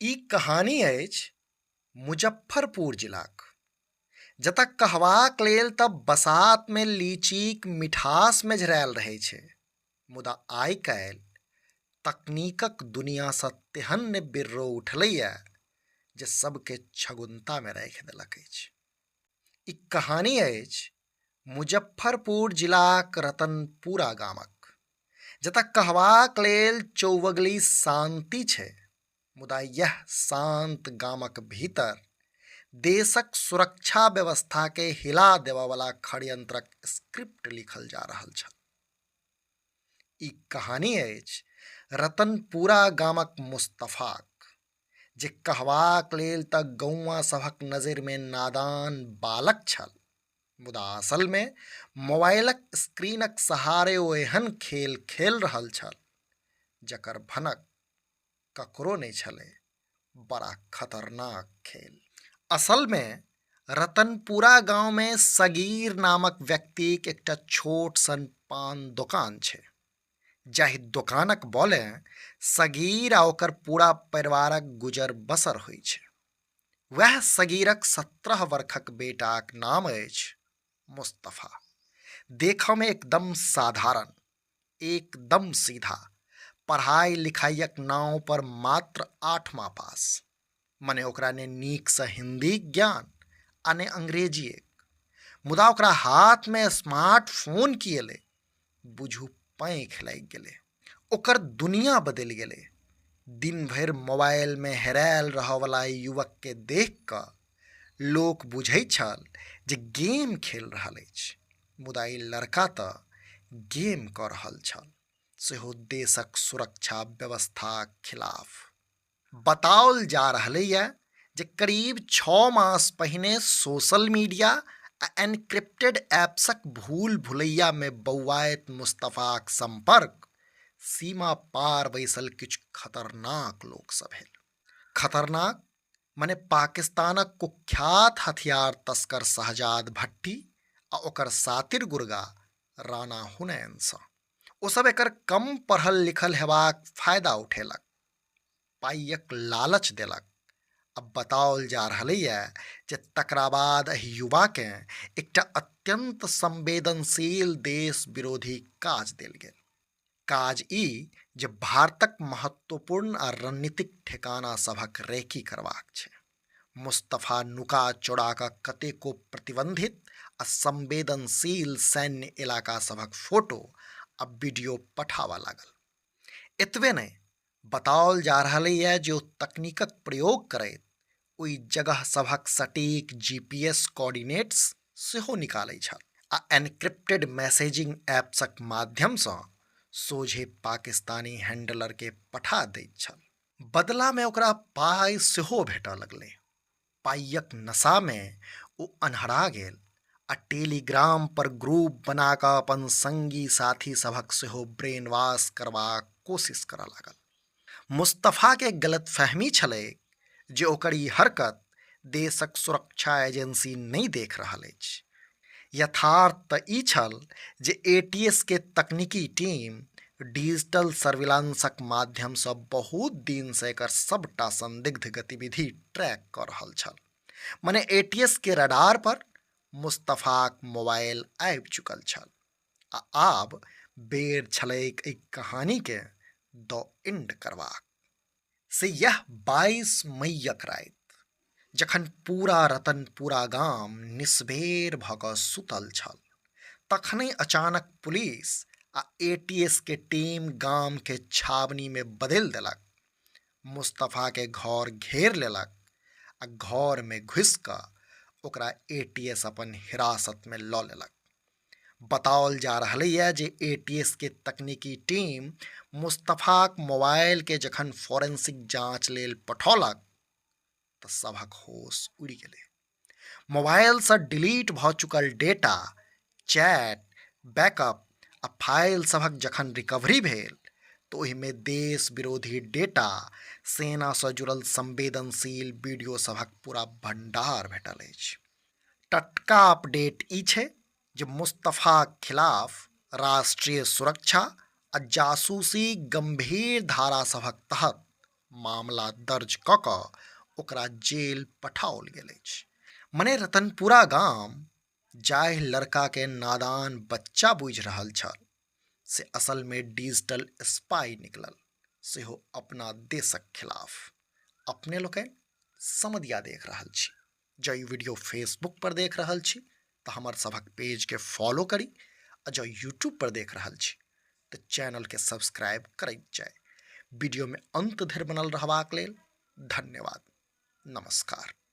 ई कहानी अछि मुजफ्फरपुर जिलाक, जतऽ कहबाक लेल तऽ बसातमे लीचीक मिठास मेझरायल रहै छै, मुदा आइ काल्हि तकनीकक दुनियासँ तेहन बिर्रो उठलैए जे सबके छगुन्तामे राखि देलक अछि। ई कहानी अछि मुजफ्फरपुर जिलाक रतनपुरा गामक, जतऽ कहबाक लेल चौवगली शांति छै, मुदा यह शांत गामक भीतर देशक सुरक्षा व्यवस्था के हिला देबयवला षड्यंत्रक स्क्रिप्ट लिखल जा रहल छल। ई कहानी अछि रतनपुरा गामक मुस्तफाक, जे कहबाक लेल तऽ गौआँ सभक नजरिमे नादान बालक छल, मुदा असलमे मोबाइलक स्क्रीनक सहारे ओ एहन खेल खेल रहल छल जकर भनक ककरो नहि छलै। बड़ा खतरनाक खेल। असलमे रतनपुरा गांवमे सगीर नामक व्यक्तिक एकटा छोट सन पान दोकान छै, जाहि दोकानक बौले सगीर आ ओकर पूरा परिवारक गुजर बसर होइ छै। वएह सगीरक 17 वर्षक बेटाक नाम अछि मुस्तफा। देखयमे एकदम साधारण, एकदम सीधा, पढ़ाई लिखाइक नाव पर मात्र 8वां पास। मने ओकरा ने नीकसँ हिंदी ज्ञान आ ने अंग्रेजी एक, मुदा ओकरा हाथमे स्मार्टफोन की एलै बुझू पैंख लागि गेलै। ओकर दुनिया बदलि गेलै। दिन भरि मोबाइलमे हेरायल रहयवला युवकके देख कऽ लोक बुझैत छल जे गेम खेल रहल अछि, मुदा ई लड़का तऽ गेम कऽ रहल छल, सेहो देशक सुरक्षा व्यवस्थाक खिलाफ। बताओल जा रहलैए जे करीब 6 मास पहिने सोशल मीडिया आ एन्क्रिप्टेड ऐप्सक भूल भुलैयामे बौआइत मुस्तफाक संपर्क सीमा पार बैसल किछु खतरनाक लोकसँ भेल। खतरनाक मने पाकिस्तानक कुख्यात हथियार तस्कर शहजाद भट्टी आ ओकर सातिर गुर्गा राणा हुनैनसँ। ओसभ एकर कम पढ़ल लिखल हेबाक फायदा उठेलक, पाइयक लालच देलक। अब बताओल जा रहलैए जे तकरा बाद एहि युवाकेँ एकटा अत्यंत संवेदनशील देश विरोधी काज देल गेल। काज ई जे भारतक महत्वपूर्ण आ रणनीतिक ठेकाना सभक रेकी करबाक छै। मुस्तफा नुका चोरा कऽ कतेको प्रतिबंधित आ संवेदनशील सैन्य इलाका सभक फोटो आ वीडियो पठाबऽ लागल। एतबे नहि, बताओल जा रहलैए जे ओ तकनीकक प्रयोग करैत ओहि जगह सभक सटीक GPS कोऑर्डिनेट्स सेहो निकालै छल आ एन्क्रिप्टेड मैसेजिंग ऐप्सक माध्यमसँ सोझे पाकिस्तानी हैंडलरके पठा दैत छल। बदलामे ओकरा पाइ सेहो भेटऽ लगलै। पाइयक नशामे ओ अन्हरा गेल आ टेलीग्राम पर ग्रुप बना कऽ अपन संगी साथी सभक सेहो ब्रेन वॉश करबाक कोशिश करऽ लागल। मुस्तफाके गलतफहमी छलै जे ओकर ई हरकत देशक सुरक्षा एजेंसी नहि देख रहल अछि। यथार्थ तऽ ई छल जे ATS के तकनीकी टीम डिजिटल सर्विलांसक माध्यमसँ बहुत दिनसँ एकर सबटा संदिग्ध गतिविधि ट्रैक कऽ रहल छल। मने ATS के रडार पर मुस्तफाक मोबाइल आबि चुकल छल आ आब बेर छलैक एहि कहानीके द एंड करबाक। से यह 22 मईक राति, जखन पूरा रतनपुरा गाम निस्बेर भऽ कऽ सुतल छल, तखनहि अचानक पुलिस आ ATS के टीम गामके छावनीमे बदलि देलक। मुस्तफाके घर घेर लेलक आ घरमे घुसि कऽ ओकरा ATS अपन हिरासतमे लऽ लेलक। बताओल जा रहलैए जे ATS के तकनीकी टीम मुस्तफाक मोबाइलके जखन फोरेंसिक जांच लेल पठौलक तऽ सभक होश उड़ि गेलै। मोबाइलसँ डिलीट भऽ चुकल डेटा, चैट, बैकअप आ फाइल सभक जखन रिकवरी भेल तऽ ओहिमे देश विरोधी डेटा, सेनासँ जुड़ल संवेदनशील वीडियो सभक पूरा भंडार भेटल अछि। टटका अपडेट ई छै जे मुस्तफाक खिलाफ राष्ट्रीय सुरक्षा आ जासूसी गंभीर धारा सभक तहत मामला दर्ज कऽ कऽ ओकरा जेल पठाओल गेल अछि। मने रतनपुरा गाम जाहि लड़का के नादान बच्चा बुझि रहल छल से असल में डिजिटल स्पाई निकलल, सेहो अपना देशक खिलाफ। अपने लोकनि समधिया देख रहल छी। जँ ई वीडियो फेसबुक पर देख रहल छी तऽ हमर सभक पेज के फॉलो करी, आ जँ यूट्यूब पर देख रहल छी तऽ चैनल के सब्सक्राइब करैत जाय। वीडियो में अंत धरि बनल रहबाक लेल धन्यवाद। नमस्कार।